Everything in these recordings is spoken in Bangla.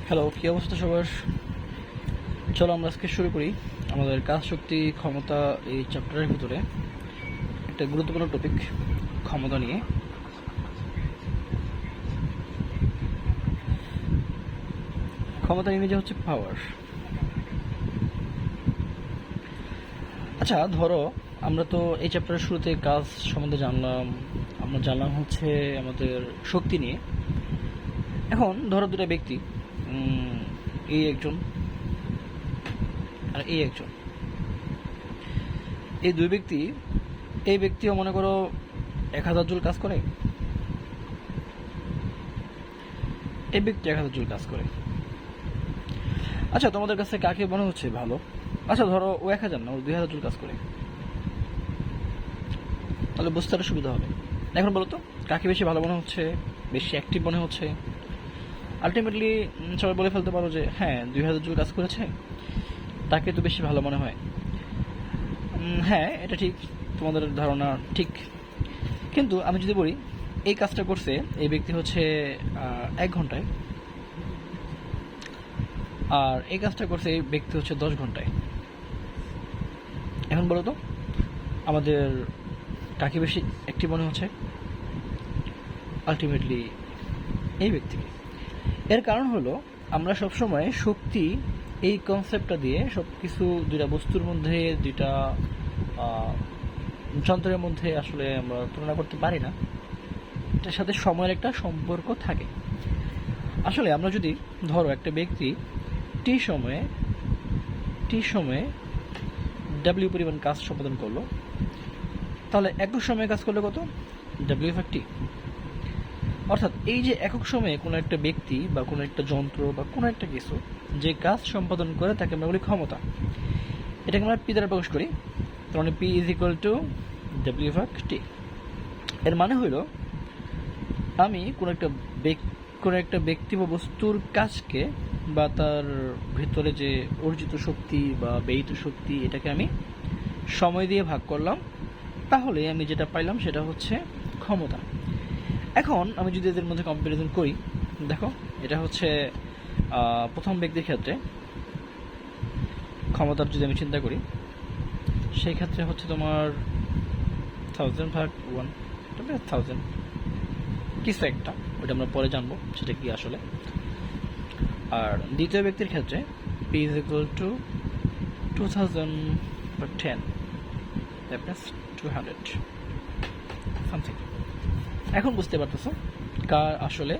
হ্যালো, কী অবস্থা সবার? চলো আমরা আজকে শুরু করি আমাদের কাজ শক্তি ক্ষমতা এই চ্যাপ্টারের ভিতরে একটা গুরুত্বপূর্ণ টপিক ক্ষমতা নিয়ে। ক্ষমতা ইংরেজি হচ্ছে পাওয়ার। আচ্ছা, ধরো আমরা তো এই চ্যাপ্টারের শুরুতে কাজ সম্বন্ধে আমরা জানলাম হচ্ছে আমাদের শক্তি নিয়ে। এখন ধরো দুটা ব্যক্তি, এই একজন আর এই একজন, এই দুই ব্যক্তি, এই ব্যক্তিও মনে করো 1000 জুল কাজ করে, এই ব্যক্তি 1000 জুল কাজ করে। আচ্ছা, তোমাদের কাছে কাকে মনে হচ্ছে ভালো? আচ্ছা ধরো ও 1000 না, ও 2000 জুল কাজ করে, তাহলে বুঝতে আরো সুবিধা হবে। এখন বলো তো কাকে বেশি ভালো মনে হচ্ছে, বেশি অ্যাক্টিভ মনে হচ্ছে? আলটিমেটলি সবাই বলে ফেলতে পারো যে হ্যাঁ 2000 জুল কাজ করেছে, তাকে তো বেশি ভালো মনে হয়। হ্যাঁ, এটা ঠিক, তোমাদের ধারণা ঠিক। কিন্তু আমি যদি বলি এই কাজটা করছে এই ব্যক্তি হচ্ছে 1 ঘন্টায়, আর এই কাজটা করছে এই ব্যক্তি হচ্ছে 10 ঘন্টায়, এখন বলো তো আমাদের কাকে বেশি অ্যাক্টিভ মনে হচ্ছে? আলটিমেটলি এই ব্যক্তিকে। এর কারণ হলো আমরা সবসময় শক্তি এই কনসেপ্টটা দিয়ে সব কিছু দুইটা বস্তুর মধ্যে, দুইটা যন্ত্রের মধ্যে আসলে আমরা তুলনা করতে পারি না। এটার সাথে সময়ের একটা সম্পর্ক থাকে। আসলে আমরা যদি ধরো একটা ব্যক্তি টি সময়ে ডাব্লিউ পরিমাণ কাজ সম্পাদন করলো, তাহলে একক সময়ে কাজ করলে কত? W F T. অর্থাৎ এই যে একক সময়ে কোনো একটা ব্যক্তি বা কোনো একটা যন্ত্র বা কোনো একটা কিছু যে কাজ সম্পাদন করে তাকে আমরা বলি ক্ষমতা। এটাকে আমরা পি দ্বারা প্রকাশ করি, তার মানে P is equal to W F T. এর মানে হইল আমি কোনো একটা ব্যক্তি বা বস্তুর কাজকে বা তার ভিতরে যে অর্জিত শক্তি বা ব্যয়িত শক্তি, এটাকে আমি সময় দিয়ে ভাগ করলাম, তাহলে আমি যেটা পাইলাম সেটা হচ্ছে ক্ষমতা। এখন আমি যদি এদের মধ্যে কম্পারিজন করি, দেখো এটা হচ্ছে প্রথম ব্যক্তির ক্ষেত্রে ক্ষমতার যদি আমি চিন্তা করি, সেই ক্ষেত্রে হচ্ছে তোমার 1000 ভাগ 1, তবে 1000 কিছু একটা, ওটা আমরা পরে জানবো সেটা কি আসলে। আর দ্বিতীয় ব্যক্তির ক্ষেত্রে p is equal to 2000 by 10, that means 200 something। এখন বুঝতে পারতেছো কার আসলে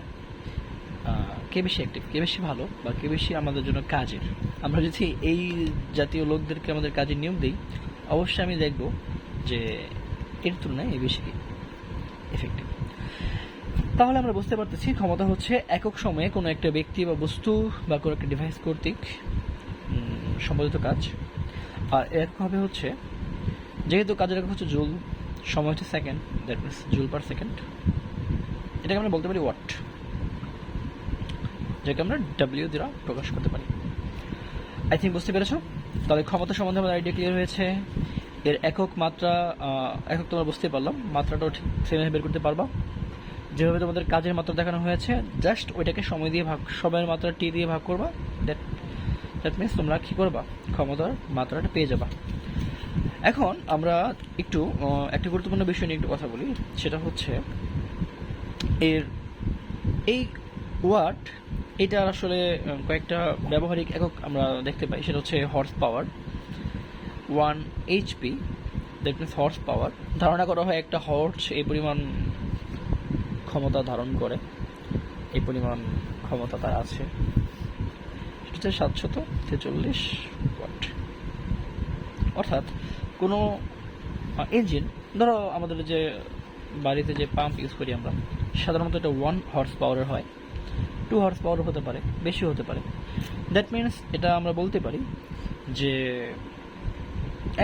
কে বেশি অ্যাক্টিভ, কে বেশি ভালো, বা কে বেশি আমাদের জন্য কাজের। আমরা যদি এই জাতীয় লোকদেরকে আমাদের কাজের নিয়ম দিই, অবশ্যই আমি দেখব যে এর তুলনায় এই বেশি এফেক্টিভ। তাহলে আমরা বুঝতে পারতেছি ক্ষমতা হচ্ছে একক সময়ে কোনো একটা ব্যক্তি বা বস্তু বা কোনো একটা ডিভাইস কর্তৃক সম্পাদিত কাজ। আর একক হবে হচ্ছে, যেহেতু কাজের একক হচ্ছে জুল, সময় হচ্ছে second, that means joule per second. এটাকে আমরা বলতে পারি ওয়াট, যেটাকে আমরা ডাব্লিউ দ্বারা প্রকাশ করতে পারি। আই থিঙ্ক বুঝতে পেরেছ? তাহলে ক্ষমতা সম্বন্ধে আমাদের আইডিয়া ক্লিয়ার হয়েছে। এর একক মাত্রা, একক তোমরা বুঝতে পারলাম, মাত্রাটাও ঠিক সেভাবে বের করতে পারবা। যেভাবে তোমাদের কাজের মাত্রা দেখানো হয়েছে, জাস্ট ওইটাকে সময় দিয়ে ভাগ, সময়ের মাত্রা টি দিয়ে ভাগ করবা, দ্যাট মিনস তোমরা কী করবা? ক্ষমতার মাত্রাটা পেয়ে যাবা। এখন আমরা একটু একটা গুরুত্বপূর্ণ বিষয় নিয়ে একটু কথা বলি, সেটা হচ্ছে এই ওয়াট, এটার আসলে কয়েকটা ব্যবহারিক একক আমরা দেখতে পাই। সেটা হচ্ছে horse power, 1 HP, that means horse power. ধারণা করা হয় একটা হর্স এই পরিমাণ ক্ষমতা ধারণ করে, এই পরিমাণ ক্ষমতা তার আছে। সেটা হচ্ছে 743 ওয়াট। অর্থাৎ কোনো ইঞ্জিন, ধরো আমাদের যে বাড়িতে যে পাম্প ইউজ করি আমরা, সাধারণত এটা 1 হর্স পাওয়ারের হয়, 2 হর্স পাওয়ার হতে পারে, বেশি হতে পারে। দ্যাট মিনস এটা আমরা বলতে পারি যে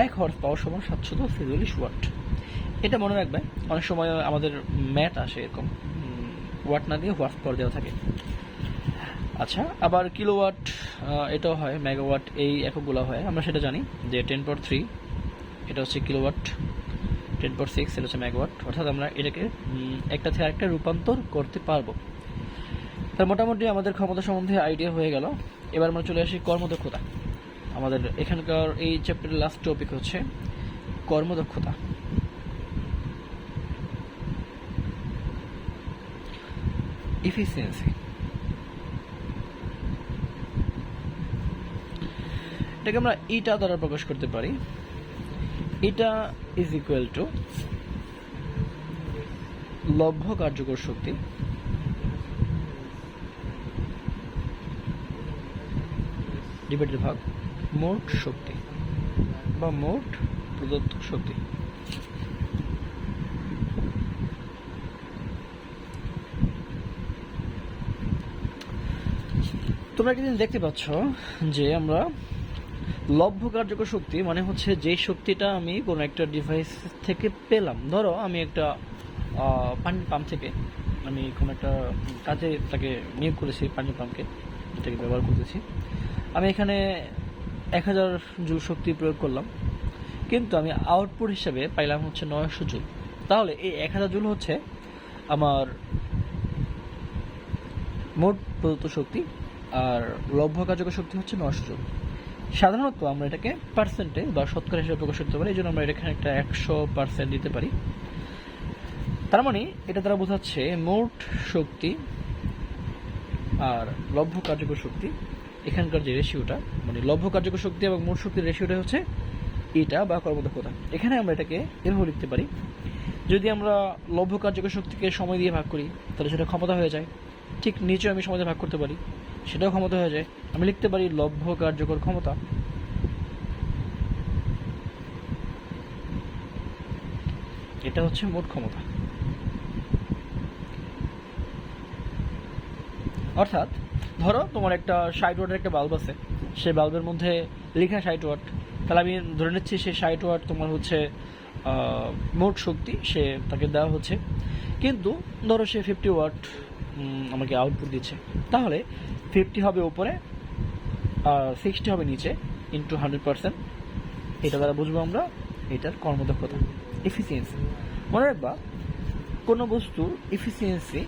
1 হর্স পাওয়ার সমান 743 ওয়াট। এটা মনে রাখবে, অনেক সময় আমাদের ম্যাথ আসে এরকম, ওয়াট না দিয়ে হর্স পাওয়ার দেওয়া থাকে। আচ্ছা, আবার কিলোওয়াট এটাও হয়, মেগাওয়াট, এই এককগুলো হয়, আমরা সেটা জানি যে 10^3 এটা হচ্ছে কিলোওয়াট, 10^6 এটা হচ্ছে মেগাওয়াট। অর্থাৎ আমরা এটাকে একটা থেকে আরেকটা রূপান্তর করতে পারবো। তার মোটামুটি আমাদের ক্ষমতা সম্বন্ধে আইডিয়া হয়ে গেল। এবার আমরা চলে আসি কর্মদক্ষতা। আমাদের এখানকার এই চ্যাপ্টারের লাস্ট টপিক হচ্ছে কর্মদক্ষতা। ইফিসিয়েন্সি, এটাকে আমরা ইটা দ্বারা প্রকাশ করতে পারি। ইটা ইজ ইকুয়াল টু লভ্য কার্যকর শক্তি ডিভাইডেড ভাগ মোট শক্তি বা মোট প্রদত্ত শক্তি। তোমরা একটা জিনিস দেখতে পাচ্ছ যে আমরা লভ্য কার্যকর শক্তি মানে হচ্ছে যে শক্তিটা আমি কোনো একটা ডিভাইস থেকে পেলাম। ধরো আমি একটা পানির পাম্প থেকে আমি কোনো একটা কাজে তাকে নিয়োগ করেছি, পানির পাম্পকে যেটাকে ব্যবহার করতেছি। আমি এখানে 1000 জুল শক্তি প্রয়োগ করলাম, কিন্তু আমি আউটপুট হিসেবে পাইলাম হচ্ছে 900 জুল। তাহলে এই 1000 জুল হচ্ছে আমার মোট প্রদত্ত শক্তি, আর লভ্য কার্যকর শক্তি হচ্ছে 900 জুল। সাধারণত আমরা এটাকে পার্সেন্টেজ বা শতকরা হিসেবে প্রকাশ করতে পারি, এই জন্য আমরা এখানে একটা 100% দিতে পারি। তার মানে এটা দ্বারা বোঝাচ্ছে মোট শক্তি আর লভ্য কার্যকর শক্তি, এখানকার যে রেশিওটা মানে লভ্য কার্যকর শক্তি এবং মোট শক্তির রেশিওটা হচ্ছে এটা বা কর্মদক্ষতা। এখানে আমরা এটাকে এভাবে লিখতে পারি, যদি আমরা লভ্য কার্যকর শক্তিকে সময় দিয়ে ভাগ করি তাহলে সেটা ক্ষমতা হয়ে যায়। ঠিক নিচে আমি সময় দিয়ে ভাগ করতে পারি, সেটাও ক্ষমতা হয়ে যায়। আমি লিখতে পারি লভ্য কার্যকর ক্ষমতা এটা হচ্ছে মোট ক্ষমতা। অর্থাৎ ধরো তোমার একটা 60 ওয়াটের একটা বাল্ব আছে, সেই বাল্বের মধ্যে লেখা 60 ওয়াট, তাহলে আমি ধরে নিচ্ছি সেই 60 ওয়াট তোমার হচ্ছে মোট শক্তি, সে তাকে দেওয়া হচ্ছে। কিন্তু ধরো সে 50 ওয়াট আমাকে আউটপুট দিচ্ছে, তাহলে 50 হবে উপরে আর 60 হবে নিচে, ইন্টু 100%। এটা দ্বারা বুঝবো আমরা এটার কর্মদক্ষতা, এফিসিয়েন্সি। মনে রাখবা কোনো বস্তুর এফিসিয়েন্সি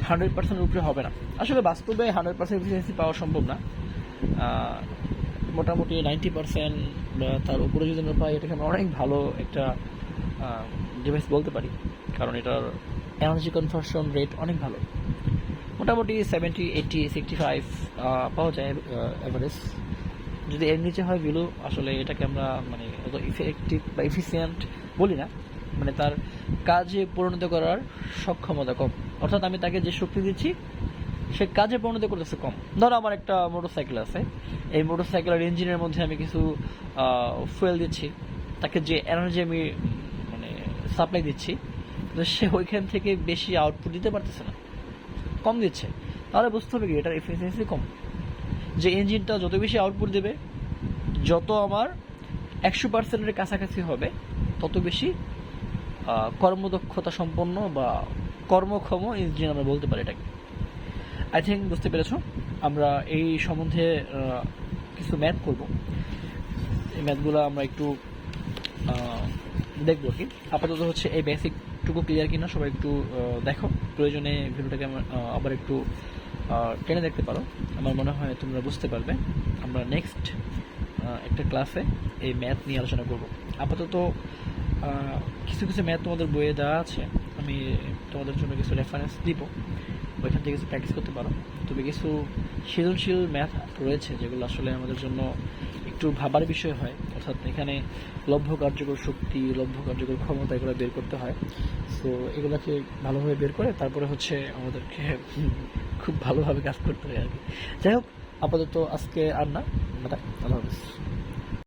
100%-এর উপরে হবে না। আসলে বাস্তবে 100% এফিসিয়েন্সি পাওয়া সম্ভব না। মোটামুটি 90% বা তার উপরে যদি আমরা পাই, এটাকে আমরা অনেক ভালো একটা ডিভাইস বলতে পারি, কারণ এটার এনার্জি কনভার্সন রেট অনেক ভালো। মোটামুটি 70, 80, 65 পাওয়া যায় অ্যাভারেজ। যদি এর নিচে হয় ভ্যালু, আসলে এটাকে আমরা মানে অত ইফেক্টিভ বা এফিসিয়েন্ট বলি না, মানে তার কাজে পরিণত করার সক্ষমতা কম। অর্থাৎ আমি তাকে যে শক্তি দিচ্ছি সে কাজে পরিণত করতেছে কম। ধরো আমার একটা মোটরসাইকেল আছে, এই মোটরসাইকেলের ইঞ্জিনের মধ্যে আমি কিছু ফুয়েল দিচ্ছি, তাকে যে এনার্জি আমি মানে সাপ্লাই দিচ্ছি, তো সে ওইখান থেকে বেশি আউটপুট দিতে পারতেছে না, কম দিচ্ছে। তাহলে বুঝতে হবে কি এটার এফিসিয়েন্সি কম। যে ইঞ্জিনটা যত বেশি আউটপুট দেবে, যত আমার 100%-এর কাছাকাছি হবে, তত বেশি কর্মদক্ষতা সম্পন্ন বা কর্মক্ষম ইঞ্জিন আমরা বলতে পারি এটাকে। আই থিঙ্ক বুঝতে পেরেছ। আমরা এই সম্বন্ধে কিছু ম্যাথ করব, এই ম্যাথগুলো আমরা একটু দেখবো কি। আপাতত হচ্ছে এই বেসিকটুকু ক্লিয়ার কিনা সবাই একটু দেখো, প্রয়োজনে ভিডিওটাকে আবার একটু টেনে দেখতে পারো, আমার মনে হয় তোমরা বুঝতে পারবে। আমরা নেক্সট একটা ক্লাসে এই ম্যাথ নিয়ে আলোচনা করব। আপাতত কিছু কিছু ম্যাথ তোমাদের বইয়ে দেওয়া আছে, আমি তোমাদের জন্য কিছু রেফারেন্স দিব, ওইখান থেকে কিছু প্র্যাকটিস করতে পারো। তবে কিছু সৃজনশীল ম্যাথ রয়েছে যেগুলো আসলে আমাদের জন্য একটু ভাবার বিষয় হয়। অর্থাৎ এখানে লভ্য কার্যকর শক্তি, লভ্য কার্যকর ক্ষমতা, এগুলো বের করতে হয়। সো এগুলোকে ভালোভাবে বের করে তারপরে হচ্ছে আমাদেরকে খুব ভালোভাবে কাজ করতে হয় আর কি। যাই হোক, আপাতত আজকে আর না, আল্লাহ হাফিজ।